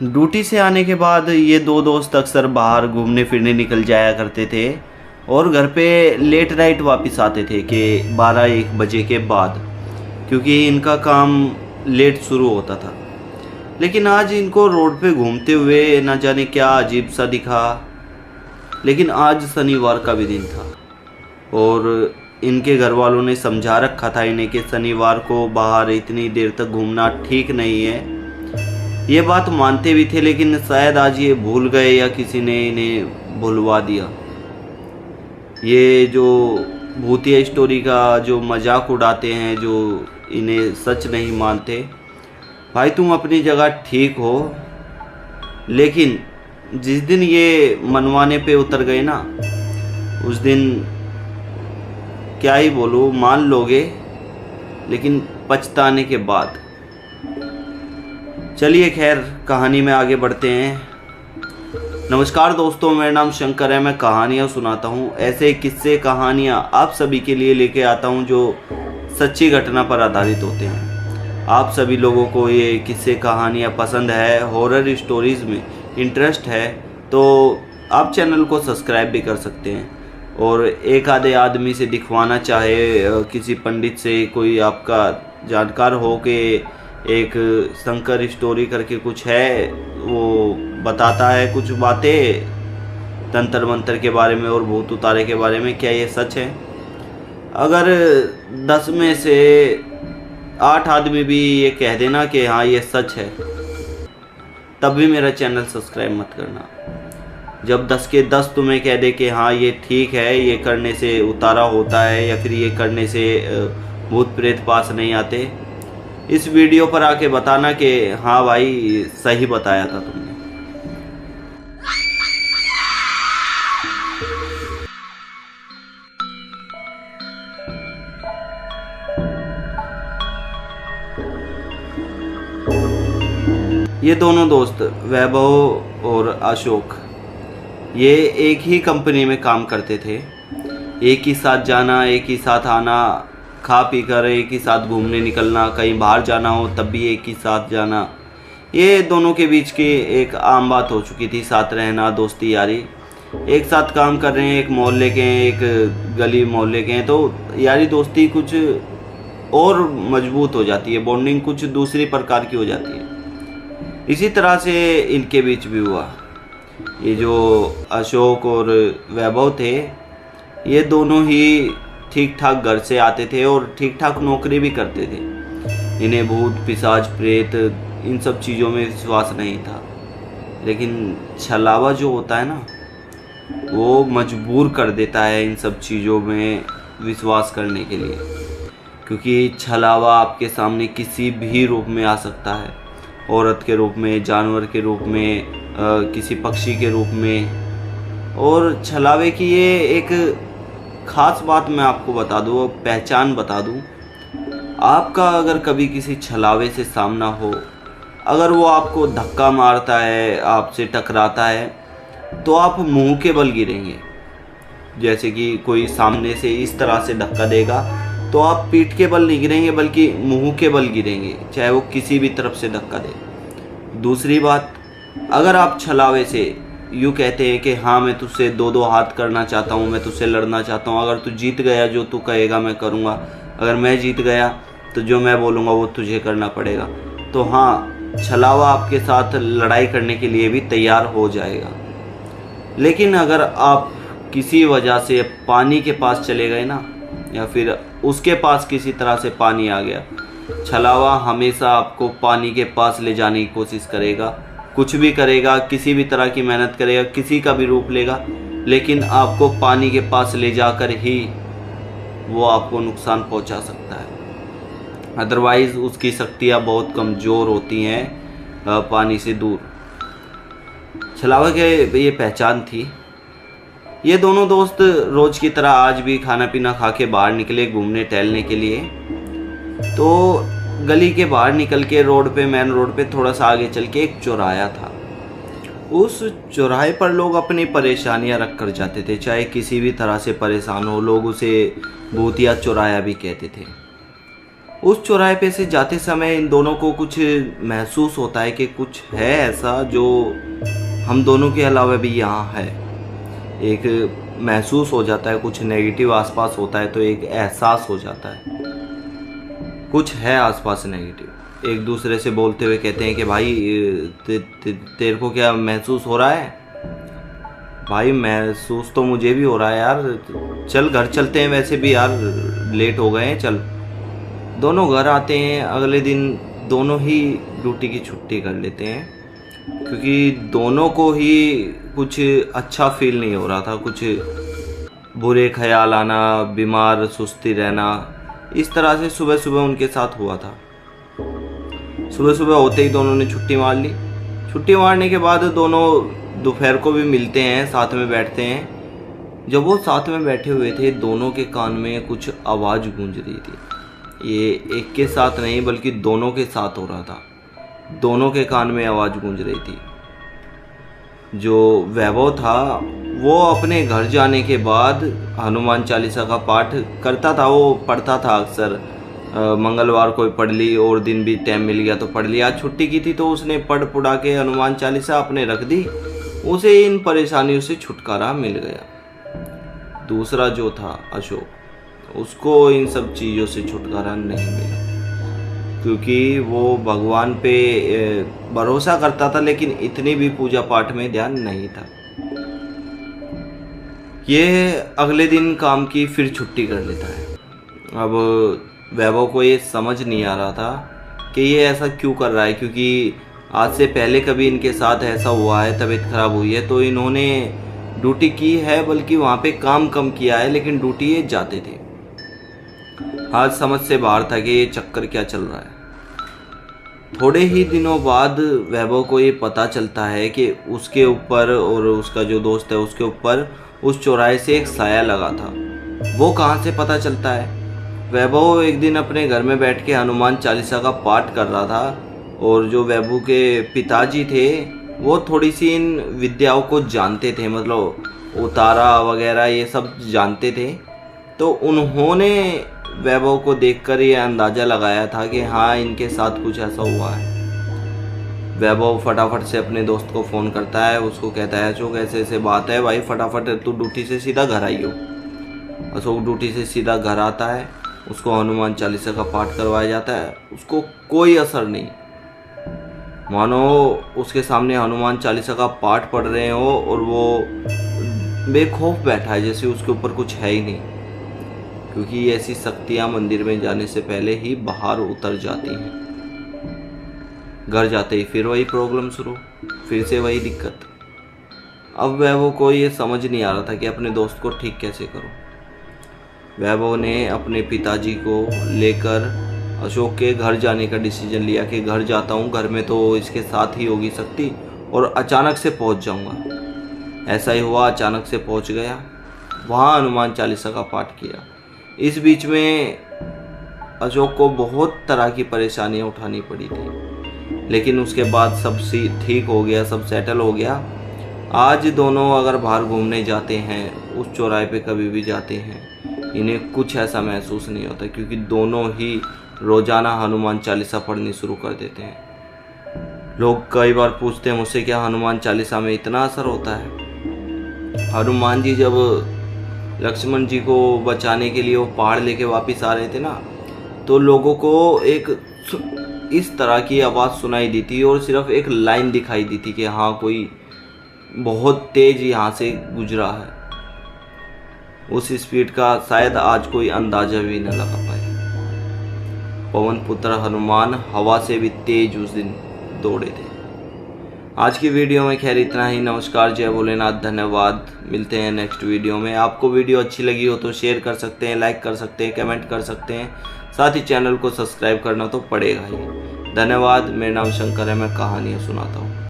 Duty से आने के बाद ये दो दोस्त अक्सर बाहर घूमने फिरने निकल जाया करते थे और घर पे लेट नाइट वापस आते थे कि 12-1 बजे के बाद, क्योंकि इनका काम लेट शुरू होता था। लेकिन आज इनको रोड पे घूमते हुए ना जाने क्या अजीब सा दिखा। लेकिन आज शनिवार का भी दिन था और इनके घर वालों ने समझा रखा था इन्हें कि शनिवार को बाहर इतनी देर तक घूमना ठीक नहीं है। ये बात मानते भी थे, लेकिन शायद आज ये भूल गए या किसी ने इन्हें भुलवा दिया। ये जो भूतिया स्टोरी का जो मजाक उड़ाते हैं, जो इन्हें सच नहीं मानते, भाई तुम अपनी जगह ठीक हो, लेकिन जिस दिन ये मनवाने पे उतर गए ना, उस दिन क्या ही बोलूँ, मान लोगे लेकिन पछताने के बाद। चलिए खैर, कहानी में आगे बढ़ते हैं। नमस्कार दोस्तों, मेरा नाम शंकर है। मैं कहानियाँ सुनाता हूँ, ऐसे किस्से कहानियाँ आप सभी के लिए लेके आता हूँ जो सच्ची घटना पर आधारित होते हैं। आप सभी लोगों को ये किस्से कहानियाँ पसंद है, हॉरर स्टोरीज़ में इंटरेस्ट है, तो आप चैनल को सब्सक्राइब भी कर सकते हैं। और एक आधे आदमी से दिखवाना चाहे, किसी पंडित से, कोई आपका जानकार हो कि एक शंकर स्टोरी करके कुछ है, वो बताता है कुछ बातें तंत्र मंत्र के बारे में और भूत उतारे के बारे में, क्या ये सच है? अगर 10 में से 8 आदमी भी ये कह देना कि हाँ ये सच है, तब भी मेरा चैनल सब्सक्राइब मत करना। जब 10 के 10 तुम्हें कह दे कि हाँ ये ठीक है, ये करने से उतारा होता है या फिर ये करने से भूत प्रेत पास नहीं आते, इस वीडियो पर आके बताना कि हाँ भाई सही बताया था तुमने। ये दोनों दोस्त वैभव और अशोक, ये एक ही कंपनी में काम करते थे। एक ही साथ जाना, एक ही साथ आना, खा पी कर एक ही साथ घूमने निकलना, कहीं बाहर जाना हो तब भी एक ही साथ जाना, ये दोनों के बीच की एक आम बात हो चुकी थी। साथ रहना, दोस्ती यारी, एक साथ काम कर रहे हैं, एक मोहल्ले के हैं, एक गली मोहल्ले के हैं, तो यारी दोस्ती कुछ और मजबूत हो जाती है, बॉन्डिंग कुछ दूसरी प्रकार की हो जाती है। इसी तरह से इनके बीच भी हुआ। ये जो अशोक और वैभव थे, ये दोनों ही ठीक ठाक घर से आते थे और ठीक ठाक नौकरी भी करते थे। इन्हें भूत पिशाच प्रेत इन सब चीज़ों में विश्वास नहीं था, लेकिन छलावा जो होता है ना, वो मजबूर कर देता है इन सब चीज़ों में विश्वास करने के लिए। क्योंकि छलावा आपके सामने किसी भी रूप में आ सकता है, औरत के रूप में, जानवर के रूप में, किसी पक्षी के रूप में। और छलावे की ये एक ख़ास बात मैं आपको बता दूँ, पहचान बता दूँ। आपका अगर कभी किसी छलावे से सामना हो, अगर वो आपको धक्का मारता है, आपसे टकराता है, तो आप मुंह के बल गिरेंगे। जैसे कि कोई सामने से इस तरह से धक्का देगा तो आप पीठ के बल नहीं गिरेंगे, बल्कि मुंह के बल गिरेंगे, चाहे वो किसी भी तरफ से धक्का दे। दूसरी बात, अगर आप छलावे से यूँ कहते हैं कि हाँ मैं तुझसे 2-2 हाथ करना चाहता हूँ, मैं तुझसे लड़ना चाहता हूँ, अगर तू जीत गया जो तू कहेगा मैं करूँगा, अगर मैं जीत गया तो जो मैं बोलूँगा वो तुझे करना पड़ेगा, तो हाँ छलावा आपके साथ लड़ाई करने के लिए भी तैयार हो जाएगा। लेकिन अगर आप किसी वजह से पानी के पास चले गए ना, या फिर उसके पास किसी तरह से पानी आ गया, छलावा हमेशा आपको पानी के पास ले जाने की कोशिश करेगा, कुछ भी करेगा, किसी भी तरह की मेहनत करेगा, किसी का भी रूप लेगा, लेकिन आपको पानी के पास ले जाकर ही वो आपको नुकसान पहुंचा सकता है। अदरवाइज़ उसकी शक्तियाँ बहुत कमज़ोर होती हैं पानी से दूर। छलावा के ये पहचान थी। ये दोनों दोस्त रोज़ की तरह आज भी खाना पीना खा के बाहर निकले घूमने टहलने के लिए। तो गली के बाहर निकल के रोड पे, मेन रोड पे थोड़ा सा आगे चल के एक चौराहा था। उस चौराहे पर लोग अपनी परेशानियां रख कर जाते थे, चाहे किसी भी तरह से परेशान हो, लोग उसे भूतिया चौराहा भी कहते थे। उस चौराहे पे से जाते समय इन दोनों को कुछ महसूस होता है कि कुछ है ऐसा जो हम दोनों के अलावा भी यहाँ है। एक महसूस हो जाता है, कुछ नेगेटिव आसपास होता है तो एक एहसास हो जाता है कुछ है आसपास नेगेटिव। एक दूसरे से बोलते हुए कहते हैं कि भाई तेरे को क्या महसूस हो रहा है? भाई महसूस तो मुझे भी हो रहा है यार, चल घर चलते हैं, वैसे भी यार लेट हो गए हैं, चल। दोनों घर आते हैं। अगले दिन दोनों ही ड्यूटी की छुट्टी कर लेते हैं, क्योंकि दोनों को ही कुछ अच्छा फील नहीं हो रहा था। कुछ बुरे ख्याल आना, बीमार सुस्ती रहना, इस तरह से सुबह सुबह उनके साथ हुआ था। सुबह सुबह होते ही दोनों ने छुट्टी मार ली। छुट्टी मारने के बाद दोनों दोपहर को भी मिलते हैं, साथ में बैठते हैं। जब वो साथ में बैठे हुए थे, दोनों के कान में कुछ आवाज़ गूंज रही थी। ये एक के साथ नहीं बल्कि दोनों के साथ हो रहा था। दोनों के कान में आवाज़ गूंज रही थी। जो वैभव था वो अपने घर जाने के बाद हनुमान चालीसा का पाठ करता था। वो पढ़ता था अक्सर, मंगलवार को पढ़ ली और दिन भी टाइम मिल गया तो पढ़ लिया। आज छुट्टी की थी तो उसने पढ़ पुढ़ा के हनुमान चालीसा अपने रख दी। उसे इन परेशानियों से छुटकारा मिल गया। दूसरा जो था अशोक, उसको इन सब चीज़ों से छुटकारा नहीं मिला, क्योंकि वो भगवान पे भरोसा करता था लेकिन इतनी भी पूजा पाठ में ध्यान नहीं था। ये अगले दिन काम की फिर छुट्टी कर लेता है। अब वैभव को ये समझ नहीं आ रहा था कि ये ऐसा क्यों कर रहा है, क्योंकि आज से पहले कभी इनके साथ ऐसा हुआ है, तबीयत खराब हुई है तो इन्होंने ड्यूटी की है, बल्कि वहाँ पे काम कम किया है, लेकिन ड्यूटी ये जाते थे। आज समझ से बाहर था कि ये चक्कर क्या चल रहा है। थोड़े ही दिनों बाद वैभव को ये पता चलता है कि उसके ऊपर और उसका जो दोस्त है उसके ऊपर उस चौराहे से एक साया लगा था। वो कहाँ से पता चलता है? वैभव एक दिन अपने घर में बैठ के हनुमान चालीसा का पाठ कर रहा था, और जो वैभव के पिताजी थे वो थोड़ी सी इन विद्याओं को जानते थे, मतलब उतारा वगैरह ये सब जानते थे। तो उन्होंने वैभव को देखकर ये अंदाज़ा लगाया था कि हाँ, इनके साथ कुछ ऐसा हुआ है। वैभव फटाफट से अपने दोस्त को फ़ोन करता है। उसको कहता है, अशोक ऐसे ऐसे बात है भाई, फटाफट तू ड्यूटी से सीधा घर आइयो। अशोक ड्यूटी से सीधा घर आता है। उसको हनुमान चालीसा का पाठ करवाया जाता है। उसको कोई असर नहीं, मानो उसके सामने हनुमान चालीसा का पाठ पढ़ रहे हो और वो बेखौफ बैठा है, जैसे उसके ऊपर कुछ है ही नहीं, क्योंकि ऐसी शक्तियाँ मंदिर में जाने से पहले ही बाहर उतर जाती हैं। घर जाते ही फिर वही प्रॉब्लम शुरू, फिर से वही दिक्कत। अब वैभव को ये समझ नहीं आ रहा था कि अपने दोस्त को ठीक कैसे करूं। वैभव ने अपने पिताजी को लेकर अशोक के घर जाने का डिसीजन लिया कि घर जाता हूँ, घर में तो इसके साथ ही होगी शक्ति और अचानक से पहुँच जाऊँगा। ऐसा ही हुआ, अचानक से पहुँच गया, वहाँ हनुमान चालीसा का पाठ किया। इस बीच में अशोक को बहुत तरह की परेशानियाँ उठानी पड़ी थी, लेकिन उसके बाद सब ठीक हो गया, सब सेटल हो गया। आज दोनों अगर बाहर घूमने जाते हैं, उस चौराहे पे कभी भी जाते हैं, इन्हें कुछ ऐसा महसूस नहीं होता, क्योंकि दोनों ही रोज़ाना हनुमान चालीसा पढ़नी शुरू कर देते हैं। लोग कई बार पूछते हैं मुझसे, क्या हनुमान चालीसा में इतना असर होता है? हनुमान जी जब लक्ष्मण जी को बचाने के लिए वो पहाड़ लेके वापस आ रहे थे ना, तो लोगों को एक इस तरह की आवाज़ सुनाई दी थी और सिर्फ एक लाइन दिखाई दी थी कि हाँ, कोई बहुत तेज यहाँ से गुजरा है। उस स्पीड का शायद आज कोई अंदाजा भी न लगा पाए। पवन पुत्र हनुमान हवा से भी तेज उस दिन दौड़े थे। आज की वीडियो में खैर इतना ही। नमस्कार, जय भोलेनाथ, धन्यवाद। मिलते हैं नेक्स्ट वीडियो में। आपको वीडियो अच्छी लगी हो तो शेयर कर सकते हैं, लाइक कर सकते हैं, कमेंट कर सकते हैं, साथ ही चैनल को सब्सक्राइब करना तो पड़ेगा ही। धन्यवाद। मेरा नाम शंकर है, मैं कहानियाँ सुनाता हूँ।